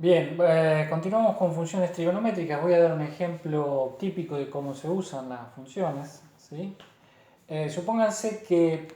Bien, continuamos con funciones trigonométricas. Voy a dar un ejemplo típico de cómo se usan las funciones, ¿sí? Supónganse que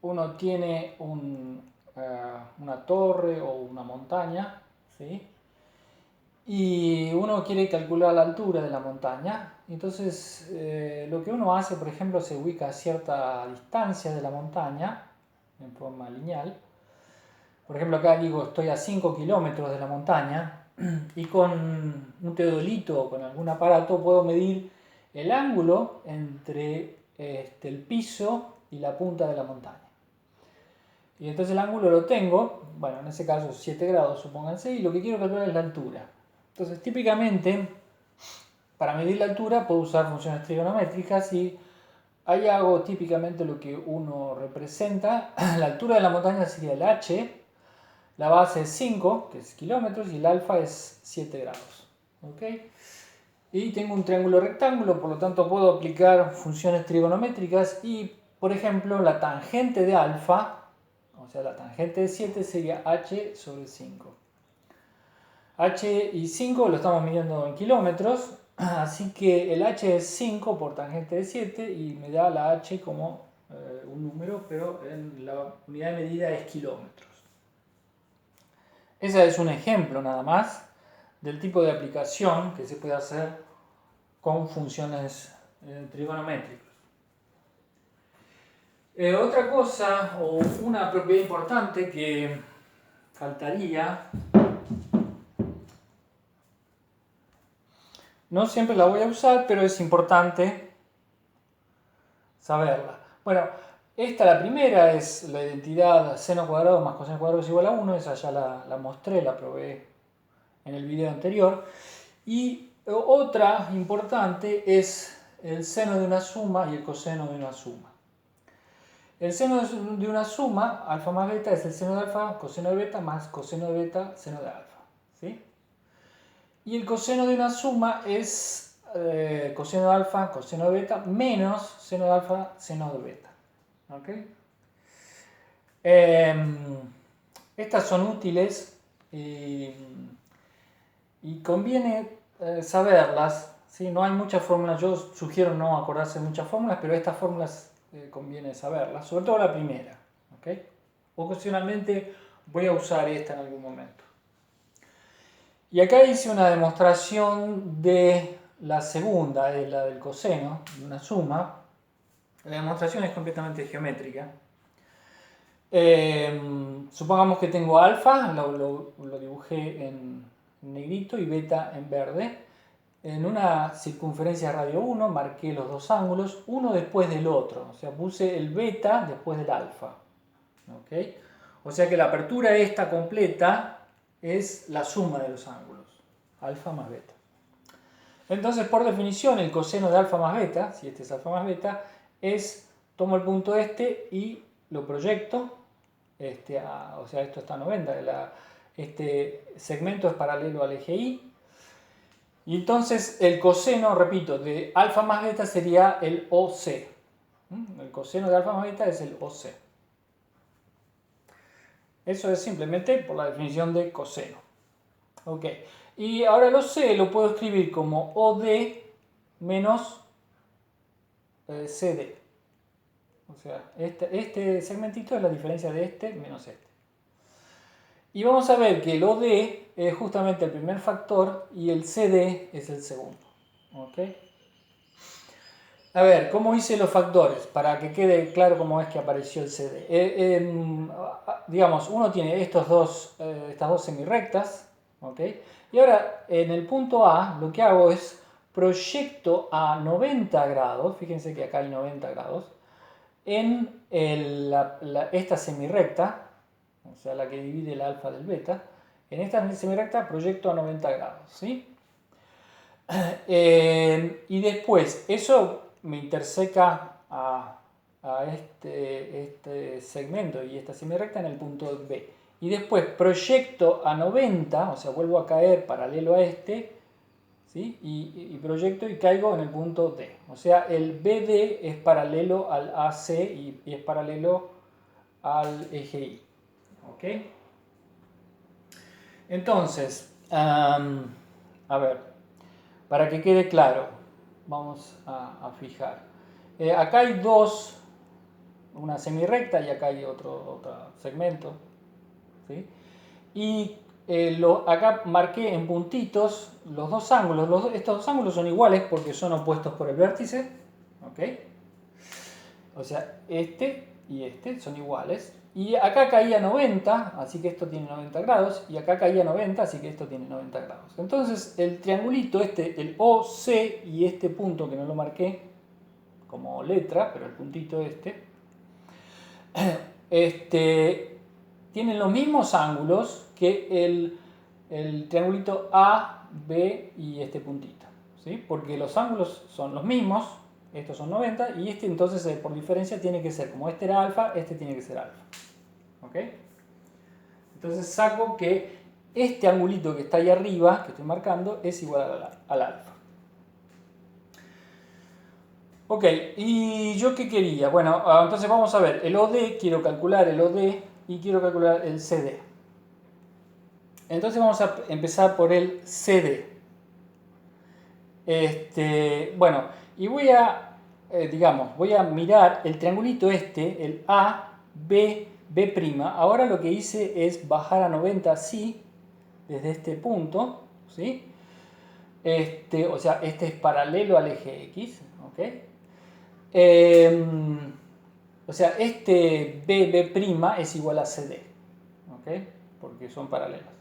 uno tiene una torre o una montaña, ¿sí? Y uno quiere calcular la altura de la montaña. Entonces, lo que uno hace, por ejemplo, se ubica a cierta distancia de la montaña, en forma lineal. Por ejemplo, acá digo, estoy a 5 kilómetros de la montaña y con un teodolito o con algún aparato puedo medir el ángulo entre el piso y la punta de la montaña. Y entonces el ángulo lo tengo, bueno, en ese caso 7 grados, supónganse, y lo que quiero calcular es la altura. Entonces, típicamente, para medir la altura puedo usar funciones trigonométricas y ahí hago típicamente lo que uno representa. La altura de la montaña sería el h. La base es 5, que es kilómetros, y el alfa es 7 grados. ¿Ok? Y tengo un triángulo rectángulo, por lo tanto puedo aplicar funciones trigonométricas y, por ejemplo, la tangente de alfa, o sea, la tangente de 7 sería h sobre 5. H y 5 lo estamos midiendo en kilómetros, así que el h es 5 por tangente de 7 y me da la h como un número, pero en la unidad de medida es kilómetros. Ese es un ejemplo nada más del tipo de aplicación que se puede hacer con funciones trigonométricas. Otra cosa o una propiedad importante que faltaría, no siempre la voy a usar, pero es importante saberla. Bueno, la primera es la identidad seno cuadrado más coseno cuadrado es igual a 1, esa ya la mostré, la probé en el video anterior. Y otra importante es el seno de una suma y el coseno de una suma. El seno de una suma, alfa más beta, es el seno de alfa, coseno de beta, más coseno de beta, seno de alfa. ¿Sí? Y el coseno de una suma es coseno de alfa, coseno de beta, menos seno de alfa, seno de beta. ¿Ok? Estas son útiles y conviene saberlas. ¿Sí? No hay muchas fórmulas, yo sugiero no acordarse de muchas fórmulas, pero estas fórmulas conviene saberlas, sobre todo la primera. ¿Okay? Ocasionalmente voy a usar esta en algún momento. Y acá hice una demostración de la segunda, de la del coseno, de una suma. La demostración es completamente geométrica. Supongamos que tengo alfa, lo dibujé en negrito, y beta en verde. En una circunferencia radio 1 marqué los dos ángulos, uno después del otro. O sea, puse el beta después del alfa. ¿Okay? O sea que la apertura esta completa es la suma de los ángulos, alfa más beta. Entonces, por definición, el coseno de alfa más beta, si este es alfa más beta, tomo el punto este y lo proyecto, o sea, esto está a 90, este segmento es paralelo al eje Y, y entonces el coseno, repito, de alfa más beta sería el OC. El coseno de alfa más beta es el OC. Eso es simplemente por la definición de coseno. Ok. Y ahora el OC lo puedo escribir como OD menos CD. O sea, este segmentito es la diferencia de este menos este. Y vamos a ver que el OD es justamente el primer factor y el CD es el segundo. ¿Ok? A ver, ¿cómo hice los factores? Para que quede claro cómo es que apareció el CD. Digamos, uno tiene estas dos semirrectas. ¿Ok? Y ahora, en el punto A, lo que hago es proyecto a 90 grados. Fíjense que acá hay 90 grados. En esta semirrecta, o sea, la que divide el alfa del beta, en esta semirrecta proyecto a 90 grados, ¿sí? Y después, eso me interseca a este segmento y esta semirrecta en el punto B. Y después proyecto a 90, o sea, vuelvo a caer paralelo a este, ¿sí? Y proyecto y caigo en el punto D. O sea, el BD es paralelo al AC y es paralelo al eje Y. ¿Ok? Entonces, A ver, para que quede claro, vamos a fijar. Acá hay dos, una semirrecta y acá hay otro segmento, ¿sí? Y acá marqué en puntitos los dos ángulos. Estos dos ángulos son iguales porque son opuestos por el vértice. ¿Ok? O sea, este y este son iguales. Y acá caía 90, así que esto tiene 90 grados. Y acá caía 90, así que esto tiene 90 grados. Entonces, el triangulito este, el OC y este punto que no lo marqué como letra, pero el puntito este tienen los mismos ángulos que el triangulito A, B y este puntito, ¿sí? Porque los ángulos son los mismos, estos son 90, y este entonces por diferencia tiene que ser, como este era alfa, este tiene que ser alfa. ¿Ok? Entonces saco que este angulito que está ahí arriba, que estoy marcando, es igual al alfa. Ok, ¿y yo qué quería? Bueno, entonces vamos a ver, el OD, quiero calcular el OD y quiero calcular el CD. Entonces vamos a empezar por el CD. Bueno, y voy a, voy a mirar el triangulito el A, B, B'. Ahora lo que hice es bajar a 90 así, desde este punto, ¿sí? O sea, este es paralelo al eje X, ¿ok? O sea, este B, B' es igual a CD, ¿ok? Porque son paralelos.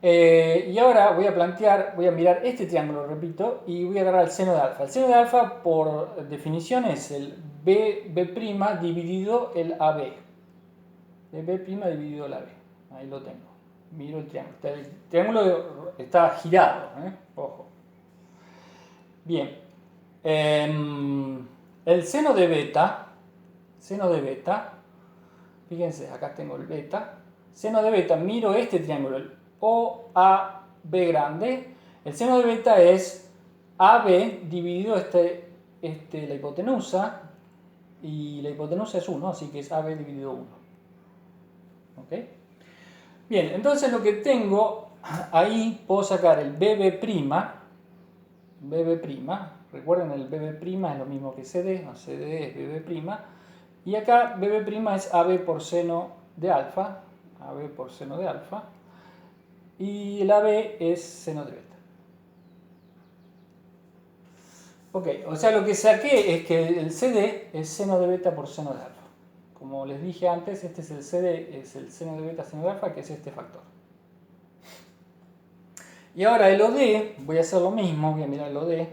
Y ahora voy a mirar este triángulo, repito, y voy a agarrar el seno de alfa. El seno de alfa, por definición, es el B' dividido el AB. B' dividido el AB. Ahí lo tengo. Miro el triángulo. El triángulo está girado, ojo. Bien. El seno de beta, fíjense, acá tengo el beta. Seno de beta, miro este triángulo, el OAB grande. El seno de beta es AB dividido la hipotenusa, y la hipotenusa es 1, así que es AB dividido 1. ¿Ok? Bien, entonces lo que tengo ahí, puedo sacar el BB'. Recuerden, el BB' es lo mismo que CD, no, CD es BB'. Y acá BB' es AB por seno de alfa, AB por seno de alfa, y el AB es seno de beta. Ok, o sea, lo que saqué es que el CD es seno de beta por seno de alfa. Como les dije antes, este es el CD, es el seno de beta seno de alfa, que es este factor. Y ahora el OD, voy a hacer lo mismo, voy a mirar el OD.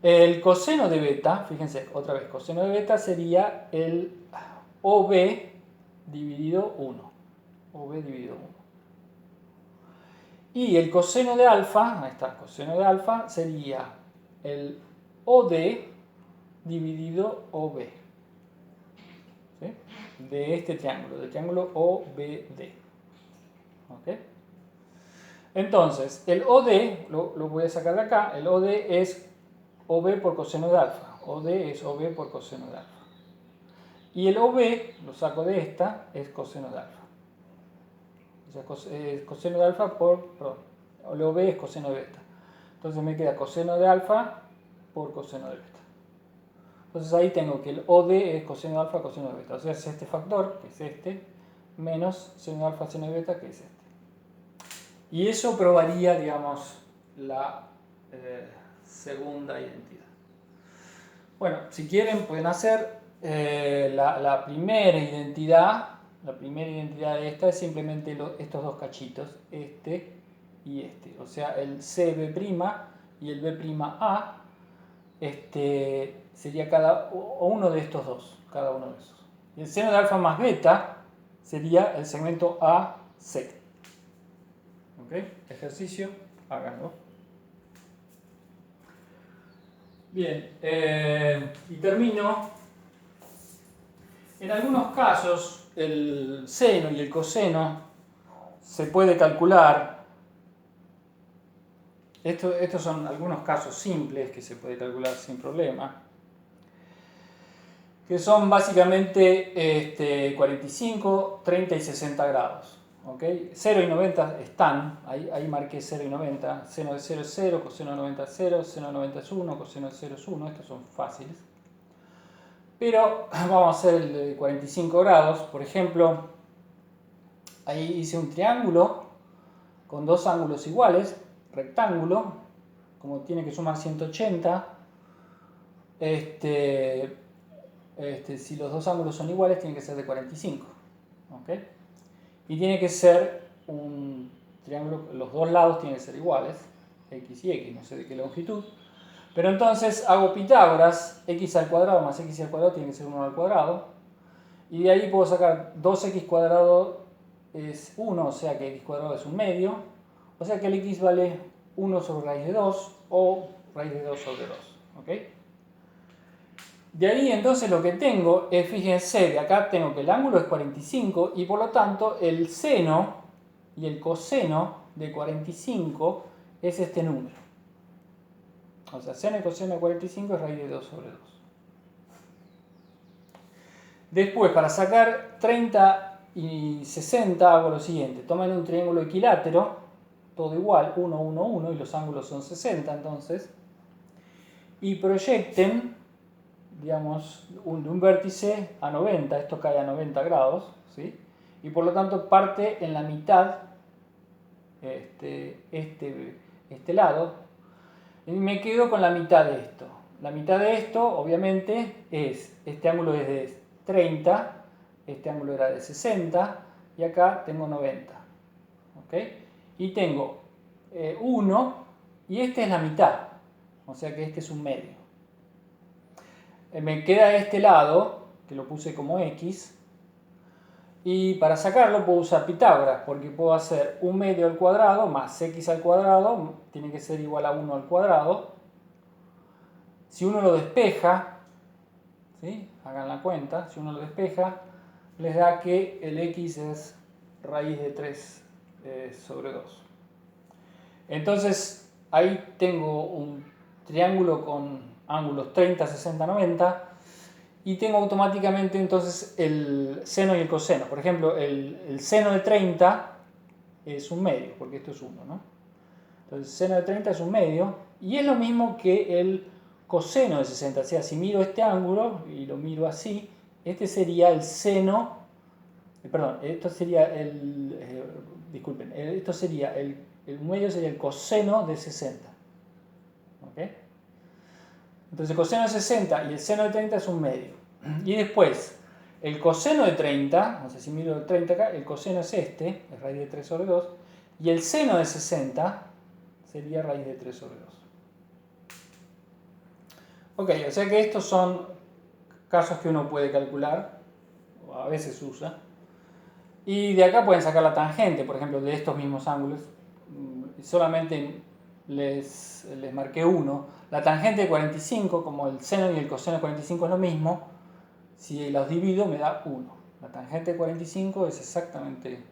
El coseno de beta, fíjense, otra vez, coseno de beta sería el OB dividido 1. OB dividido 1. Y el coseno de alfa, ahí está, coseno de alfa sería el OD dividido OB. ¿Sí? De este triángulo, del triángulo OBD. ¿Ok? Entonces, el OD, lo voy a sacar de acá, el OD es OB por coseno de alfa. OD es OB por coseno de alfa. Y el OB, lo saco de esta, es coseno de alfa. O sea, coseno de alfa perdón, el OB es coseno de beta. Entonces me queda coseno de alfa por coseno de beta. Entonces ahí tengo que el OD es coseno de alfa, coseno de beta. O sea, es este factor, que es este, menos seno de alfa, seno de beta, que es este. Y eso probaría, digamos, la segunda identidad. Bueno, si quieren pueden hacer la primera identidad. La primera identidad de esta es simplemente estos dos cachitos, este y este. O sea, el CB' y el B'A, sería cada uno de estos dos, cada uno de esos. Y el seno de alfa más beta sería el segmento AC. ¿Ok? Ejercicio, háganlo. Bien, y termino. En algunos casos el seno y el coseno se puede calcular. Estos son algunos casos simples que se puede calcular sin problema, que son básicamente 45, 30 y 60 grados. ¿ok? 0 y 90 están, ahí marqué 0 y 90, seno de 0 es 0, coseno de 90 es 0, seno de 90 es 1, coseno de 0 es 1, estos son fáciles. Pero vamos a hacer el de 45 grados, por ejemplo, ahí hice un triángulo con dos ángulos iguales, rectángulo, como tiene que sumar 180, si los dos ángulos son iguales tiene que ser de 45, ¿ok? Y tiene que ser un triángulo, los dos lados tienen que ser iguales, x y x, no sé de qué longitud. Pero entonces hago Pitágoras, x al cuadrado más x al cuadrado tiene que ser 1 al cuadrado. Y de ahí puedo sacar 2x cuadrado es 1, o sea que x cuadrado es un medio. O sea que el x vale 1 sobre raíz de 2 o raíz de 2 sobre 2. ¿Ok? De ahí entonces lo que tengo es, fíjense, de acá tengo que el ángulo es 45 y por lo tanto el seno y el coseno de 45 es este número. O sea, seno y coseno de 45 es raíz de 2 sobre 2. Después, para sacar 30 y 60 hago lo siguiente. Tomen un triángulo equilátero, todo igual, 1, 1, 1, y los ángulos son 60 entonces. Y proyecten, digamos, de un vértice a 90, esto cae a 90 grados, ¿sí? Y por lo tanto parte en la mitad, este lado, y me quedo con la mitad de esto. La mitad de esto, obviamente, es, este ángulo es de 30, este ángulo era de 60, y acá tengo 90. ¿Ok? Y tengo 1, y este es la mitad, o sea que este es un medio. Me queda este lado, que lo puse como x, y para sacarlo puedo usar Pitágoras, porque puedo hacer un medio al cuadrado más x al cuadrado, tiene que ser igual a 1 al cuadrado. Si uno lo despeja, ¿sí? Hagan la cuenta, si uno lo despeja, les da que el x es raíz de 3 sobre 2. Entonces, ahí tengo un triángulo con ángulos 30, 60, 90, y tengo automáticamente entonces el seno y el coseno. Por ejemplo, el seno de 30 es un medio, porque esto es 1, ¿no? Entonces, el seno de 30 es un medio, y es lo mismo que el coseno de 60. O sea, si miro este ángulo y lo miro así, este sería el seno, perdón, esto sería disculpen, esto sería el medio sería el coseno de 60. ¿Ok? Entonces el coseno de 60 y el seno de 30 es un medio. Y después, el coseno de 30, o sea, si miro el 30 acá, el coseno es este, es raíz de 3 sobre 2, y el seno de 60 sería raíz de 3 sobre 2. Ok, o sea que estos son casos que uno puede calcular, o a veces usa. Y de acá pueden sacar la tangente, por ejemplo, de estos mismos ángulos. Solamente les marqué uno. La tangente de 45, como el seno y el coseno de 45 es lo mismo, si los divido me da 1. La tangente de 45 es exactamente